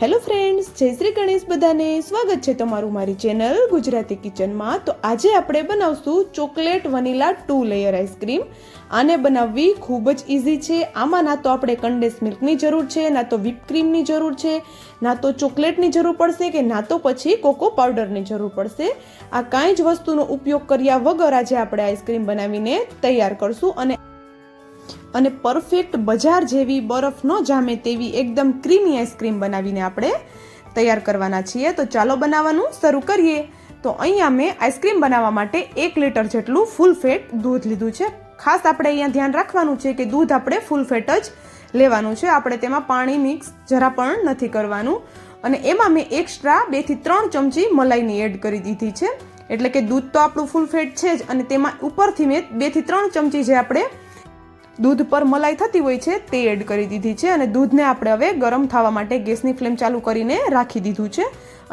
Hello friends, જય શ્રી ગણેશ. બધાને સ્વાગત છે તમારું મારી ચેનલ ગુજરાતી કિચનમાં. તો આજે આપણે બનાવશું ચોકલેટ વનીલા 2 લેયર આઈસ્ક્રીમ. આને બનાવવી ખૂબ જ ઇઝી છે. આમાં ના તો આપણે કન્ડેન્સ મિલ્કની જરૂર છે, ના તો વ્હીપ ક્રીમની જરૂર છે, ના તો ચોકલેટની જરૂર પડશે કે ના તો પછી કોકો પાવડરની જરૂર પડશે. આ કાંઈ જ વસ્તુનો ઉપયોગ કર્યા વગર આજે આપણે આઈસ્ક્રીમ બનાવીને તૈયાર કરશું અને પરફેક્ટ બજાર જેવી બરફ ન જામે તેવી એકદમ ક્રીમી આઈસ્ક્રીમ બનાવીને આપણે તૈયાર કરવાના છીએ. તો ચાલો બનાવવાનું શરૂ કરીએ. તો અહીંયા મેં આઈસ્ક્રીમ બનાવવા માટે 1 લીટર જેટલું ફૂલ ફેટ દૂધ લીધું છે. ખાસ આપણે અહીંયા ધ્યાન રાખવાનું છે કે દૂધ આપણે ફૂલ ફેટ જ લેવાનું છે. આપણે તેમાં પાણી મિક્સ જરા પણ નથી કરવાનું. અને એમાં મેં એક્સ્ટ્રા 2 થી 3 ચમચી મલાઈની એડ કરી દીધી છે. એટલે કે દૂધ તો આપણું ફૂલ ફેટ છે જ, અને તેમાં ઉપરથી મેં 2 થી 3 ચમચી જે આપણે દૂધ પર મલાઈ થતી હોય છે તે એડ કરી દીધી છે. અને દૂધને આપણે હવે ગરમ થવા માટે ગેસની ફ્લેમ ચાલુ કરીને રાખી દીધું છે.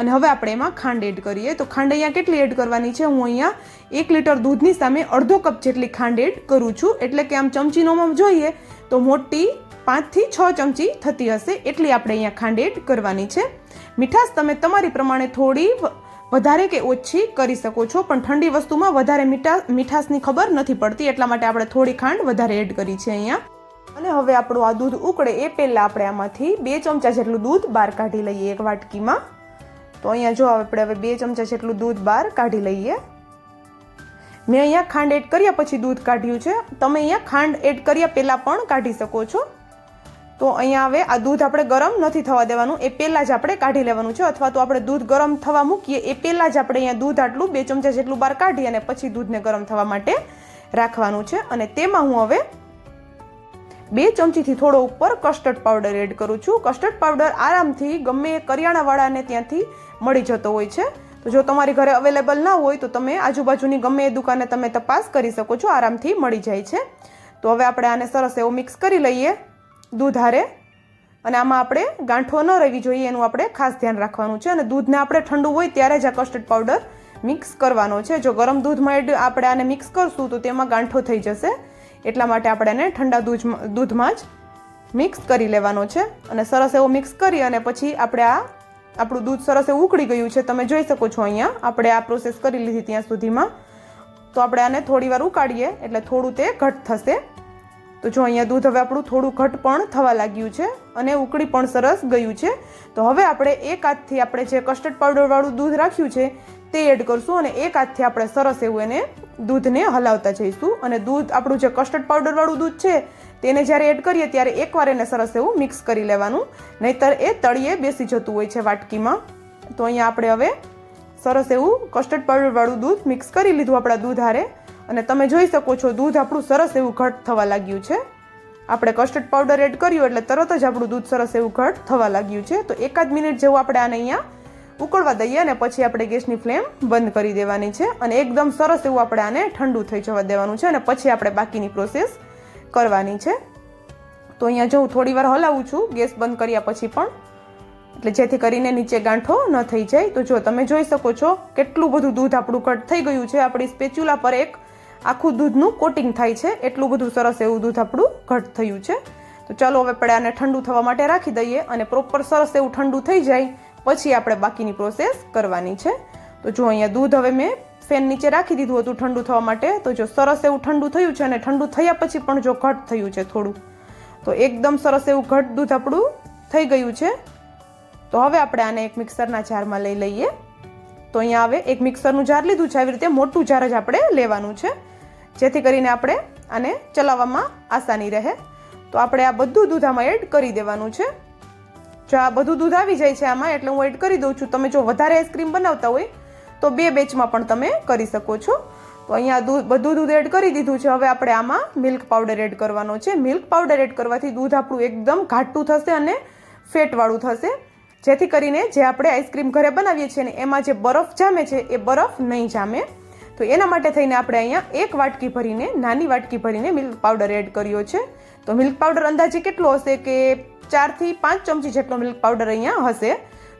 અને હવે આપણે એમાં ખાંડ એડ કરીએ. તો ખાંડ અહીંયા કેટલી એડ કરવાની છે? હું અહીંયા 1 લીટર દૂધની સામે અડધો કપ જેટલી ખાંડ એડ કરું છું. એટલે કે આમ ચમચીનોમાં જોઈએ તો મોટી 5 થી 6 ચમચી થતી હશે એટલી આપણે અહીંયા ખાંડ એડ કરવાની છે. મીઠાશ તમે તમારી પ્રમાણે થોડી વધારે કે ઓછી કરી શકો છો, પણ ઠંડી વસ્તુમાં વધારે મીઠાશની ખબર નથી પડતી, એટલા માટે આપણે થોડી ખાંડ વધારે એડ કરી છે અહીંયા. અને હવે આપણું આ દૂધ ઉકળે એ પહેલાં આપણે આમાંથી 2 ચમચા જેટલું દૂધ બહાર કાઢી લઈએ એક વાટકીમાં. તો અહીંયા જો આપણે હવે 2 ચમચા જેટલું દૂધ બહાર કાઢી લઈએ. મેં અહીંયા ખાંડ એડ કર્યા પછી દૂધ કાઢ્યું છે. તમે અહીંયા ખાંડ એડ કર્યા પહેલાં પણ કાઢી શકો છો. તો અહીંયા હવે આ દૂધ આપણે ગરમ નથી થવા દેવાનું, એ પહેલાં જ આપણે કાઢી લેવાનું છે. અથવા તો આપણે દૂધ ગરમ થવા મૂકીએ એ પહેલાં જ આપણે અહીંયા દૂધ આટલું 2 ચમચા જેટલું બહાર કાઢી અને પછી દૂધને ગરમ થવા માટે રાખવાનું છે. અને તેમાં હું હવે 2 ચમચીથી થોડો ઉપર કસ્ટર્ડ પાવડર એડ કરું છું. કસ્ટર્ડ પાવડર આરામથી ગમે કરિયાણાવાળાને ત્યાંથી મળી જતો હોય છે. તો જો તમારી ઘરે અવેલેબલ ના હોય તો તમે આજુબાજુની ગમે એ દુકાને તમે તપાસ કરી શકો છો, આરામથી મળી જાય છે. તો હવે આપણે આને સરસ એવો મિક્સ કરી લઈએ દૂધ હારે. અને આમાં આપણે ગાંઠો ન રહેવી જોઈએ એનું આપણે ખાસ ધ્યાન રાખવાનું છે. અને દૂધને આપણે ઠંડુ હોય ત્યારે જ આ કસ્ટર્ડ પાવડર મિક્સ કરવાનો છે. જો ગરમ દૂધમાં આપણે આને મિક્સ કરશું તો તેમાં ગાંઠો થઈ જશે. એટલા માટે આપણે એને ઠંડા દૂધમાં જ મિક્સ કરી લેવાનો છે. અને સરસ એવું મિક્સ કરી અને પછી આપણું દૂધ સરસ એવું ઉકળી ગયું છે. તમે જોઈ શકો છો અહીંયા આપણે આ પ્રોસેસ કરી લીધી ત્યાં સુધીમાં. તો આપણે આને થોડી વાર ઉકાળીએ એટલે થોડું તે ઘટ થશે. તો જો અહીંયા દૂધ હવે આપણું થોડું ઘટ પણ થવા લાગ્યું છે અને ઉકળી પણ સરસ ગયું છે. તો હવે આપણે એક હાથથી આપણે જે કસ્ટર્ડ પાવડરવાળું દૂધ રાખ્યું છે તે એડ કરશું અને એક હાથથી આપણે સરસ એવું એને દૂધને હલાવતા જઈશું. અને દૂધ આપણું જે કસ્ટર્ડ પાવડરવાળું દૂધ છે તેને જ્યારે એડ કરીએ ત્યારે એકવાર એને સરસ એવું મિક્સ કરી લેવાનું, નહીંતર એ તળિયે બેસી જતું હોય છે વાટકીમાં. તો અહીંયા આપણે હવે સરસ એવું કસ્ટર્ડ પાવડરવાળું દૂધ મિક્સ કરી લીધું આપણા દૂધ હારે. અને તમે જોઈ શકો છો દૂધ આપણું સરસ એવું ઘટ થવા લાગ્યું છે. આપણે કસ્ટર્ડ પાવડર એડ કર્યું એટલે તરત જ આપણું દૂધ સરસ એવું ઘટ થવા લાગ્યું છે. તો 1 મિનિટ જેવું આપણે આને અહીંયા ઉકળવા દઈએ અને પછી આપણે ગેસની ફ્લેમ બંધ કરી દેવાની છે. અને એકદમ સરસ એવું આપણે આને ઠંડુ થઈ જવા દેવાનું છે અને પછી આપણે બાકીની પ્રોસેસ કરવાની છે. તો અહીંયા જો હું થોડી વાર હલાવું છું ગેસ બંધ કર્યા પછી પણ, એટલે જેથી કરીને નીચે ગાંઠો ન થઈ જાય. તો જો તમે જોઈ શકો છો કેટલું બધું દૂધ આપણું ઘટ થઈ ગયું છે. આપણી સ્પેચ્યુલા પર એક આખું દૂધનું કોટિંગ થાય છે એટલું બધું સરસ એવું દૂધ આપણું ઘટ થયું છે. તો ચાલો હવે આપણે આને ઠંડુ થવા માટે રાખી દઈએ અને પ્રોપર સરસ એવું ઠંડુ થઈ જાય પછી આપણે બાકીની પ્રોસેસ કરવાની છે. તો જો અહીંયા દૂધ હવે મેં ફેન નીચે રાખી દીધું હતું ઠંડુ થવા માટે. તો જો સરસ એવું ઠંડુ થયું છે અને ઠંડુ થયા પછી પણ જો ઘટ થયું છે થોડું, તો એકદમ સરસ એવું ઘટ દૂધ આપણું થઈ ગયું છે. તો હવે આપણે આને એક મિક્સરના જારમાં લઈ લઈએ. તો અહીંયા હવે એક મિક્સરનું જાર લીધું છે. આવી રીતે મોટું જાર જ આપણે લેવાનું છે જેથી કરીને આપણે આને ચલાવવામાં આસાની રહે. તો આપણે આ બધું દૂધ આમાં એડ કરી દેવાનું છે. જો આ બધું દૂધ આવી જાય છે આમાં એટલે હું એડ કરી દઉં છું. તમે જો વધારે આઈસ્ક્રીમ બનાવતા હોય તો 2 બેચમાં પણ તમે કરી શકો છો. તો અહીંયા બધું દૂધ એડ કરી દીધું છે. હવે આપણે આમાં મિલ્ક પાવડર એડ કરવાનો છે. મિલ્ક પાવડર એડ કરવાથી દૂધ આપણું એકદમ ઘાટું થશે અને ફેટવાળું થશે, જેથી કરીને જે આપણે આઈસ્ક્રીમ ઘરે બનાવીએ છીએ ને એમાં જે બરફ જામે છે એ બરફ નહીં જામે. તો એના માટે થઈને આપણે અહીંયા 1 વાટકી ભરીને નાની વાટકી ભરીને મિલ્ક પાવડર એડ કર્યો છે. તો મિલ્ક પાવડર અંદાજે કેટલો હશે કે 4 થી 5 ચમચી જેટલો મિલ્ક પાવડર અહીંયા હશે.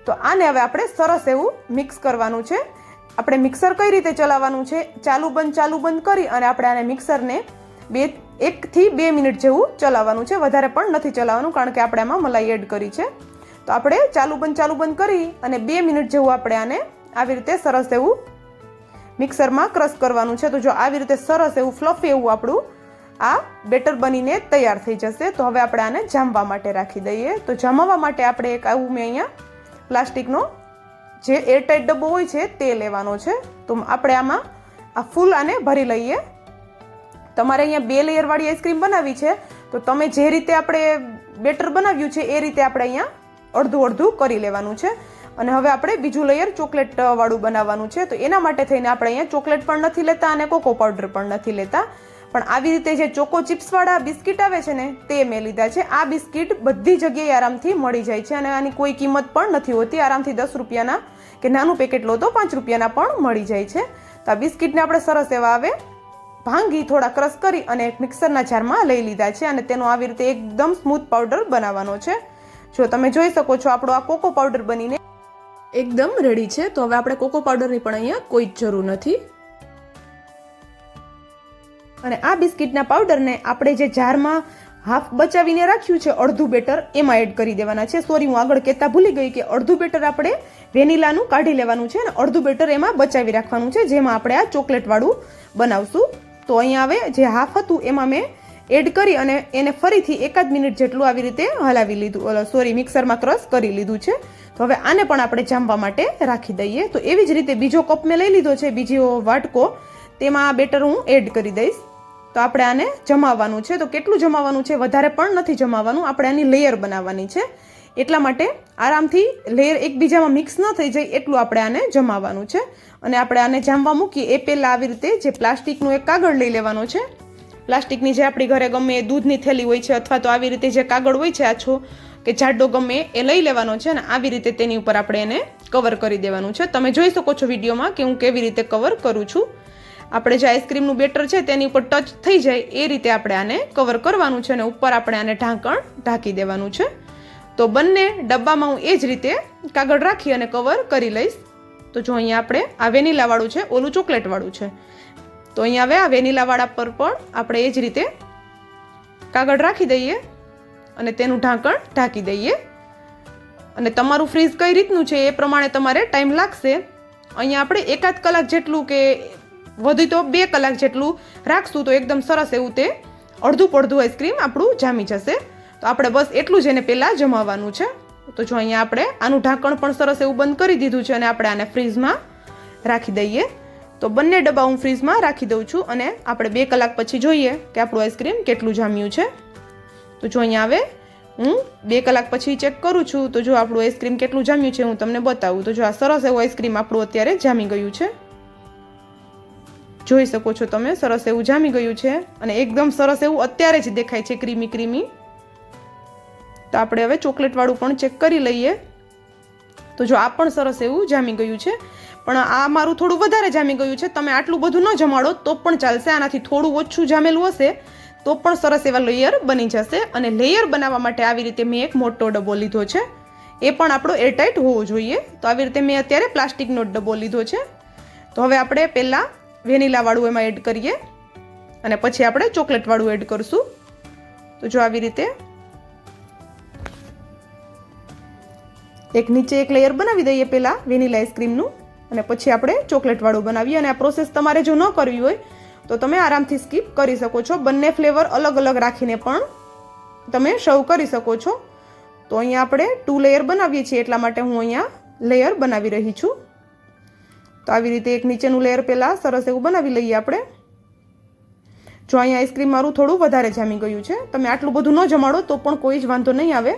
તો આને હવે આપણે સરસ એવું મિક્સ કરવાનું છે. આપણે મિક્સર કઈ રીતે ચલાવવાનું છે? ચાલુ બંધ કરી અને આપણે આને મિક્સરને 1 થી 2 મિનિટ જેવું ચલાવવાનું છે. વધારે પણ નથી ચલાવવાનું કારણ કે આપણે આમાં મલાઈ એડ કરી છે. તો આપણે ચાલુ બંધ કરી અને 2 મિનિટ જેવું આપણે આને આવી રીતે સરસ એવું મિક્સરમાં ક્રશ કરવાનું છે. તો જો આવી રીતે સરસ એવું ફ્લફી એવું આપણું આ બેટર બનીને તૈયાર થઈ જશે. તો હવે આપણે આને જામવા માટે રાખી દઈએ. તો જામવા માટે આપણે એક આવું મેં અહીંયા પ્લાસ્ટિકનો જે એરટાઈટ ડબ્બો હોય છે તે લેવાનો છે. તો આપણે આમાં આ ફૂલ આને ભરી લઈએ. તમારે અહીંયા 2 લેયરવાળી આઈસ્ક્રીમ બનાવી છે તો તમે જે રીતે આપણે બેટર બનાવ્યું છે એ રીતે આપણે અહીંયા અડધું કરી લેવાનું છે. અને હવે આપણે બીજું લેયર ચોકલેટ વાળું બનાવવાનું છે. તો એના માટે થઈને આપણે અહીંયા ચોકલેટ પણ નથી લેતા અને કોકો પાવડર પણ નથી લેતા, પણ આવી રીતે જે ચોકો ચિપ્સ વાળા બિસ્કિટ આવે છે ને તે મેં લીધા છે. આ બિસ્કિટ બધી જગ્યાએ આરામથી મળી જાય છે અને આની કોઈ કિંમત પણ નથી હોતી. આરામથી 10 રૂપિયાના કે નાનું પેકેટ લો તો 5 રૂપિયાના પણ મળી જાય છે. તો આ બિસ્કિટને આપણે સરસ એવા આવે ભાંગી થોડા ક્રશ કરી અને મિક્સરના જારમાં લઈ લીધા છે અને તેનો આવી રીતે એકદમ સ્મૂથ પાવડર બનાવવાનો છે. જો તમે જોઈ શકો છો આપણો આ કોકો પાવડર બનીને એકદમ રેડી છે. તો હવે આપણે કોકો પાવડરની પણ અહીંયા કોઈ જ જરૂર નથી. અને આ બિસ્કિટના પાવડરને આપણે જે જારમાં હાફ બચાવીને રાખ્યું છે અડધું બેટર એમાં એડ કરી દેવાના છે. સોરી, હું આગળ કહેતા ભૂલી ગઈ કે અડધું બેટર આપણે વેનીલાનું કાઢી લેવાનું છે અને અડધું બેટર એમાં બચાવી રાખવાનું છે જેમાં આપણે આ ચોકલેટ વાળું બનાવશું. તો અહીંયા હવે જે હાફ હતું એમાં મેં એડ કરી અને એને ફરીથી 1 મિનિટ જેટલું આવી રીતે હલાવી લીધું, મિક્સરમાં ક્રશ કરી લીધું છે. તો હવે આને પણ આપણે જામવા માટે રાખી દઈએ. તો એવી જ રીતે બીજો કપ મેં લઈ લીધો છે, બીજો વાટકો, તેમાં આ બેટર હું એડ કરી દઈશ. તો આપણે આને જમાવવાનું છે. તો કેટલું જમાવવાનું છે, વધારે પણ નથી જમાવવાનું, આપણે આની લેયર બનાવવાની છે. એટલા માટે આરામથી લેયર એકબીજામાં મિક્સ ન થઈ જાય એટલું આપણે આને જમાવવાનું છે. અને આપણે આને જામવા મૂકીએ એ પહેલાં આવી રીતે જે પ્લાસ્ટિકનું એક કાગળ લઈ લેવાનો છે. પ્લાસ્ટિકની જે આપણી ઘરે ગમે દૂધની થેલી હોય છે અથવા તો આવી રીતે જે કાગળ હોય છે આછો કે જાડો ગમે એ લઈ લેવાનો છે અને આવી રીતે તેની ઉપર આપણે એને કવર કરી દેવાનું છે. તમે જોઈ શકો છો વિડીયોમાં કે હું કેવી રીતે કવર કરું છું. આપણે જે આઈસ્ક્રીમનું બેટર છે તેની ઉપર ટચ થઈ જાય એ રીતે આપણે આને કવર કરવાનું છે અને ઉપર આપણે આને ઢાંકણ ઢાંકી દેવાનું છે. તો બંને ડબ્બામાં હું એ જ રીતે કાગળ રાખી અને કવર કરી લઈશ. તો જો અહીંયા આપણે આ વેનીલાવાળું છે, ઓલું ચોકલેટવાળું છે. તો અહીંયા હવે આ વેનીલાવાળા પર પણ આપણે એ જ રીતે કાગળ રાખી દઈએ અને તેનું ઢાંકણ ઢાંકી દઈએ. અને તમારું ફ્રીઝ કઈ રીતનું છે એ પ્રમાણે તમારે ટાઈમ લાગશે. અહીંયા આપણે 1 કલાક જેટલું કે વધુ તો 2 કલાક જેટલું રાખશું તો એકદમ સરસ એવું તે અડધું પડધું આઈસ્ક્રીમ આપણું જામી જશે. તો આપણે બસ એટલું જ એને પહેલાં જમાવવાનું છે. તો જો અહીંયા આપણે આનું ઢાંકણ પણ સરસ એવું બંધ કરી દીધું છે અને આપણે આને ફ્રીઝમાં રાખી દઈએ. તો બંને ડબ્બા હું ફ્રીઝમાં રાખી દઉં છું અને આપણે 2 કલાક પછી જોઈએ કે આપણું આઈસ્ક્રીમ કેટલું જામ્યું છે. તો જો અહીંયા હવે હું 2 કલાક પછી ચેક કરું છું. તો જો આપણું આઈસ્ક્રીમ કેટલું જામ્યું છે હું તમને બતાવું. તો જો આ સરસ એવું આઈસ્ક્રીમ આપણું અત્યારે જામી ગયું છે. જોઈ શકો છો તમે, સરસ એવું જામી ગયું છે અને એકદમ સરસ એવું અત્યારે જ દેખાય છે, ક્રીમી ક્રીમી. તો આપણે હવે ચોકલેટવાળું પણ ચેક કરી લઈએ. તો જો આ પણ સરસ એવું જામી ગયું છે, પણ આ મારું થોડું વધારે જામી ગયું છે. તમે આટલું બધું ન જમાડો તો પણ ચાલશે, આનાથી થોડું ઓછું જામેલું હશે તો પણ સરસ એવા લેયર બની જશે. અને લેયર બનાવવા માટે આવી રીતે મેં એક મોટો ડબ્બો લીધો છે, એ પણ આપણો એરટાઈટ હોવો જોઈએ. તો આવી રીતે મેં અત્યારે પ્લાસ્ટિકનો ડબ્બો લીધો છે. તો હવે આપણે પહેલાં વેનીલાવાળું એમાં એડ કરીએ અને પછી આપણે ચોકલેટવાળું એડ કરશું. તો જો આવી રીતે એક નીચે એક લેયર બનાવી દઈએ પહેલાં વેનીલા આઈસ્ક્રીમનું અને પછી આપણે ચોકલેટવાળું બનાવીએ. અને આ પ્રોસેસ તમારે જો ન કરવી હોય તો તમે આરામથી સ્કીપ કરી શકો છો. બંને ફ્લેવર અલગ અલગ રાખીને પણ તમે સર્વ કરી શકો છો. તો અહીંયા આપણે 2 લેયર બનાવીએ છીએ એટલા માટે હું અહીંયા લેયર બનાવી રહી છું. તો આવી રીતે એક નીચેનું લેયર પહેલાં સરસ એવું બનાવી લઈએ આપણે. જો અહીંયા આઈસ્ક્રીમ મારું થોડું વધારે જામી ગયું છે, તમે આટલું બધું ન જમાડો તો પણ કોઈ જ વાંધો નહીં આવે.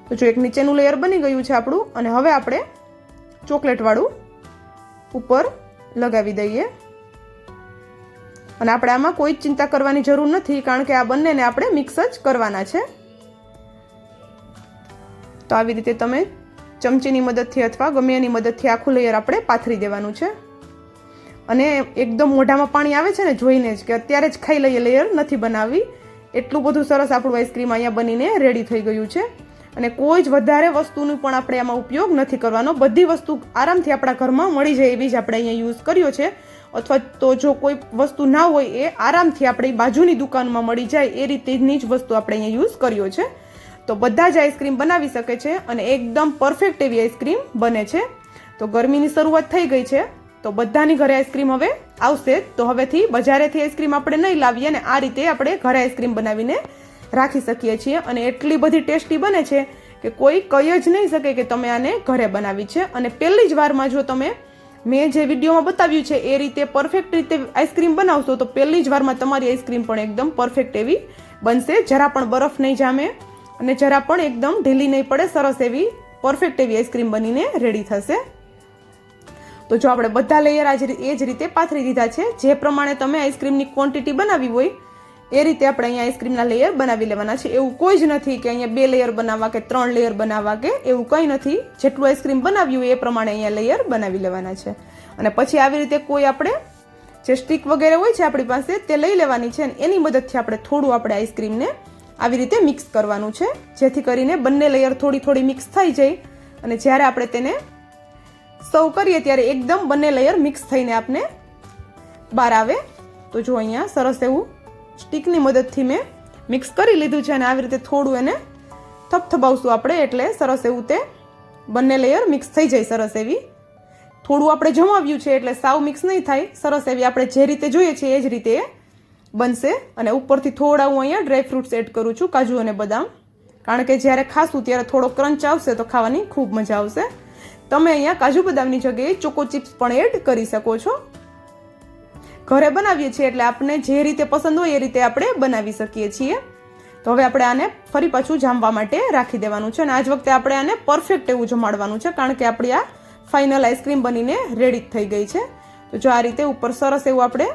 તો જો એક નીચેનું લેયર બની ગયું છે આપણું અને હવે આપણે ચોકલેટવાળું ઉપર લગાવી દઈએ. અને આપણે આમાં કોઈ જ ચિંતા કરવાની જરૂર નથી કારણ કે આ બંનેને આપણે મિક્સ જ કરવાના છે. તો આવી રીતે તમે ચમચીની મદદથી અથવા ગમે એની મદદથી આખું લેયર આપણે પાથરી દેવાનું છે. અને એકદમ મોઢામાં પાણી આવે છે ને જોઈને જ કે અત્યારે જ ખાઈ લઈએ, લેયર નથી બનાવવી. એટલું બધું સરસ આપણું આઈસ્ક્રીમ અહીંયા બનીને રેડી થઈ ગયું છે. અને કોઈ જ વધારે વસ્તુનું પણ આપણે આમાં ઉપયોગ નથી કરવાનો. બધી વસ્તુ આરામથી આપણા ઘરમાં મળી જાય એવી જ આપણે અહીંયા યુઝ કર્યો છે. અથવા તો જો કોઈ વસ્તુ ના હોય એ આરામથી આપણી બાજુની દુકાનમાં મળી જાય એ રીતની જ વસ્તુ આપણે અહીંયા યુઝ કર્યો છે. તો બધા જ આઈસ્ક્રીમ બનાવી શકે છે અને એકદમ પરફેક્ટ એવી આઈસ્ક્રીમ બને છે. તો ગરમીની શરૂઆત થઈ ગઈ છે, તો બધાની ઘરે આઈસ્ક્રીમ હવે આવશે. તો હવેથી બજારેથી આઈસ્ક્રીમ આપણે નહીં લાવીએ અને આ રીતે આપણે ઘરે આઈસ્ક્રીમ બનાવીને રાખી શકીએ છીએ. અને એટલી બધી ટેસ્ટી બને છે કે કોઈ કહી જ નહીં શકે કે તમે આને ઘરે બનાવી છે. અને પહેલી જ વારમાં જો તમે મેં જે વિડીયોમાં બતાવ્યું છે એ રીતે પરફેક્ટ રીતે આઈસ્ક્રીમ બનાવશો તો પહેલી જ વારમાં તમારી આઈસ્ક્રીમ પણ એકદમ પરફેક્ટ એવી બનશે. જરા પણ બરફ નહીં જામે અને જરા પણ એકદમ ઢીલી નહીં પડે, સરસ એવી પરફેક્ટ એવી આઈસ્ક્રીમ બનીને રેડી થશે. તો જો આપણે બધા લેયર એ જ રીતે પાથરી દીધા છે. જે પ્રમાણે તમે આઈસ્ક્રીમની ક્વોન્ટિટી બનાવી હોય એ રીતે આપણે અહીંયા આઈસ્ક્રીમના લેયર બનાવી લેવાના છે. એવું કોઈ જ નથી કે અહીંયા 2 લેયર બનાવવા કે 3 લેયર બનાવવા કે એવું કંઈ નથી. જેટલું આઈસ્ક્રીમ બનાવ્યું હોય એ પ્રમાણે અહીંયા લેયર બનાવી લેવાના છે. અને પછી આવી રીતે કોઈ આપણે જે સ્ટીક વગેરે હોય છે આપણી પાસે તે લઈ લેવાની છે અને એની મદદથી આપણે થોડું આપણે આઈસ્ક્રીમને આવી રીતે મિક્સ કરવાનું છે, જેથી કરીને બંને લેયર થોડી થોડી મિક્સ થઈ જાય અને જ્યારે આપણે તેને સર્વ કરીએ ત્યારે એકદમ બંને લેયર મિક્સ થઈને આપણે બહાર આવે. તો જો અહીંયા સરસ એવું સ્ટીકની મદદથી મેં મિક્સ કરી લીધું છે અને આવી રીતે થોડું એને થપથપાવશું આપણે એટલે સરસ એવું તે બંને લેયર મિક્સ થઈ જાય. સરસ એવી થોડું આપણે જમાવ્યું છે એટલે સાવ મિક્સ નહીં થાય, સરસ એવી આપણે જે રીતે જોઈએ છે એ જ રીતે બનશે. અને ઉપરથી થોડા હું અહીંયા ડ્રાય ફ્રૂટ્સ એડ કરું છું, કાજુ અને બદામ, કારણ કે જ્યારે ખાશું ત્યારે થોડો ક્રંચ આવશે તો ખાવાની ખૂબ મજા આવશે. તમે અહીંયા કાજુ બદામની જગ્યાએ ચોકો ચિપ્સ પણ એડ કરી શકો છો. ઘરે બનાવીએ છીએ એટલે આપણે જે રીતે પસંદ હોય એ રીતે આપણે બનાવી શકીએ છીએ. તો હવે આપણે આને ફરી પાછું જામવા માટે રાખી દેવાનું છે અને આજ વખતે આપણે આને પરફેક્ટ એવું જમાડવાનું છે, કારણ કે આપણી આ ફાઇનલ આઈસ્ક્રીમ બનીને રેડી થઈ ગઈ છે. તો જો આ રીતે ઉપર સરસ એવું આપણે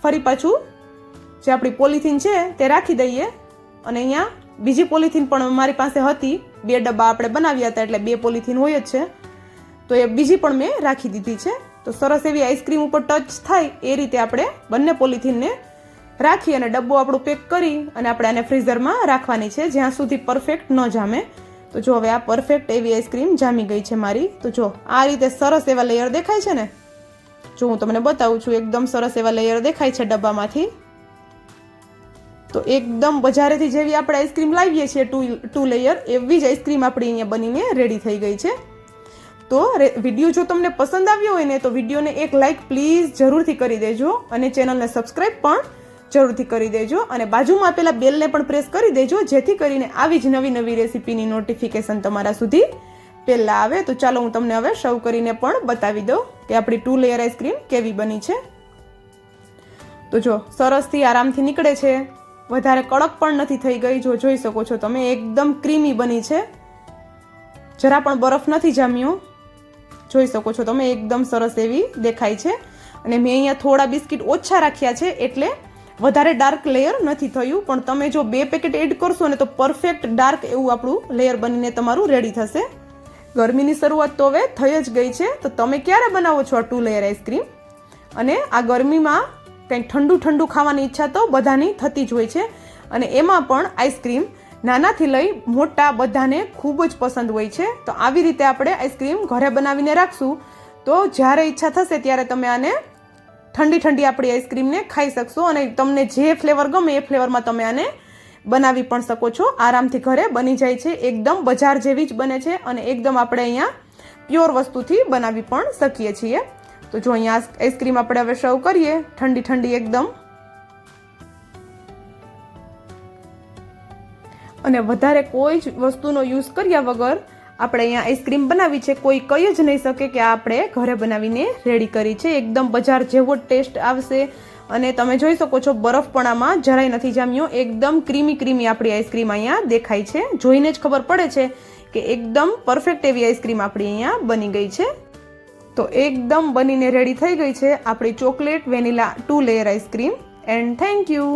ફરી પાછું જે આપણી પોલિથીન છે તે રાખી દઈએ. અને અહીંયા બીજી પોલિથીન પણ મારી પાસે હતી, 2 ડબ્બા આપણે બનાવ્યા હતા એટલે 2 પોલિથીન હોય જ છે, તો એ બીજી પણ મેં રાખી દીધી છે. તો સરસ એવી આઈસ્ક્રીમ ઉપર ટચ થાય એ રીતે આપણે બંને પોલિથીનને રાખી અને ડબ્બો આપણું પેક કરી અને આપણે આને ફ્રીઝરમાં રાખવાની છે જ્યાં સુધી પરફેક્ટ ન જામે. તો જો હવે આ પરફેક્ટ એવી આઈસ્ક્રીમ જામી ગઈ છે મારી. તો જો આ રીતે સરસ એવા લેયર દેખાય છે ને, જો હું તમને બતાવું છું, એકદમ સરસ એવા લેયર દેખાય છે ડબ્બામાંથી. તો એકદમ બજારેથી જેવી આપણે આઈસ્ક્રીમ લાવીએ છીએ 2 લેયર એવી જ આઈસ્ક્રીમ આપણી અહીંયા બનીને રેડી થઈ ગઈ છે. તો વિડીયો જો તમને પસંદ આવ્યો હોય ને તો વિડીયોને એક લાઇક પ્લીઝ જરૂરથી કરી દેજો અને ચેનલને સબસ્ક્રાઈબ પણ જરૂરથી કરી દેજો અને બાજુમાં આપેલા બેલને પણ પ્રેસ કરી દેજો, જેથી કરીને આવી જ નવી નવી રેસીપીની નોટિફિકેશન તમારા સુધી પહેલાં આવે. તો ચાલો હું તમને હવે સર્વ કરીને પણ બતાવી દઉં કે આપણી 2 લેયર આઈસ્ક્રીમ કેવી બની છે. તો જો સરસથી આરામથી નીકળે છે, વધારે કડક પણ નથી થઈ ગઈ. જો જોઈ શકો છો તમે એકદમ ક્રીમી બની છે, જરા પણ બરફ નથી જામ્યો. જોઈ શકો છો તમે એકદમ સરસ એવી દેખાય છે. અને મેં અહીંયા થોડા બિસ્કિટ ઓછા રાખ્યા છે એટલે વધારે ડાર્ક લેયર નથી થયું, પણ તમે જો 2 પેકેટ એડ કરશો ને તો પરફેક્ટ ડાર્ક એવું આપણું લેયર બનીને તમારું રેડી થશે. ગરમીની શરૂઆત તો હવે થઈ જ ગઈ છે, તો તમે ક્યારે બનાવો છો આ 2 લેયર આઈસ્ક્રીમ? અને આ ગરમીમાં કંઈક ઠંડુ ઠંડુ ખાવાની ઈચ્છા તો બધાની થતી જ હોય છે અને એમાં પણ આઈસ્ક્રીમ નાનાથી લઈ મોટા બધાને ખૂબ જ પસંદ હોય છે. તો આવી રીતે આપણે આઈસ્ક્રીમ ઘરે બનાવીને રાખશું તો જ્યારે ઈચ્છા થશે ત્યારે તમે આને ઠંડી ઠંડી આપણી આઈસ્ક્રીમને ખાઈ શકશો અને તમને જે ફ્લેવર ગમે એ ફ્લેવરમાં તમે આને બનાવી પણ શકો છો. આરામથી ઘરે બની જાય છે, એકદમ બજાર જેવી જ બને છે અને એકદમ આપણે અહીંયા પ્યોર વસ્તુથી બનાવી પણ શકીએ છીએ. તો જો અહીંયા આઈસ્ક્રીમ આપણે હવે સર્વ કરીએ ઠંડી ઠંડી એકદમ. અને વધારે કોઈ જ વસ્તુનો યુઝ કર્યા વગર આપણે અહીંયા આઈસ્ક્રીમ બનાવી છે, કોઈ કહી જ નહીં શકે કે આ આપણે ઘરે બનાવીને રેડી કરી છે. એકદમ બજાર જેવો ટેસ્ટ આવશે અને તમે જોઈ શકો છો બરફપણામાં જરાય નથી જામ્યો, એકદમ ક્રીમી ક્રીમી આપણી આઈસ્ક્રીમ અહીંયા દેખાય છે. જોઈને જ ખબર પડે છે કે એકદમ પરફેક્ટ એવી આઈસ્ક્રીમ આપણી અહીંયા બની ગઈ છે. તો એકદમ બનીને રેડી થઈ ગઈ છે આપણી chocolate vanilla 2 layer ice cream. And thank you.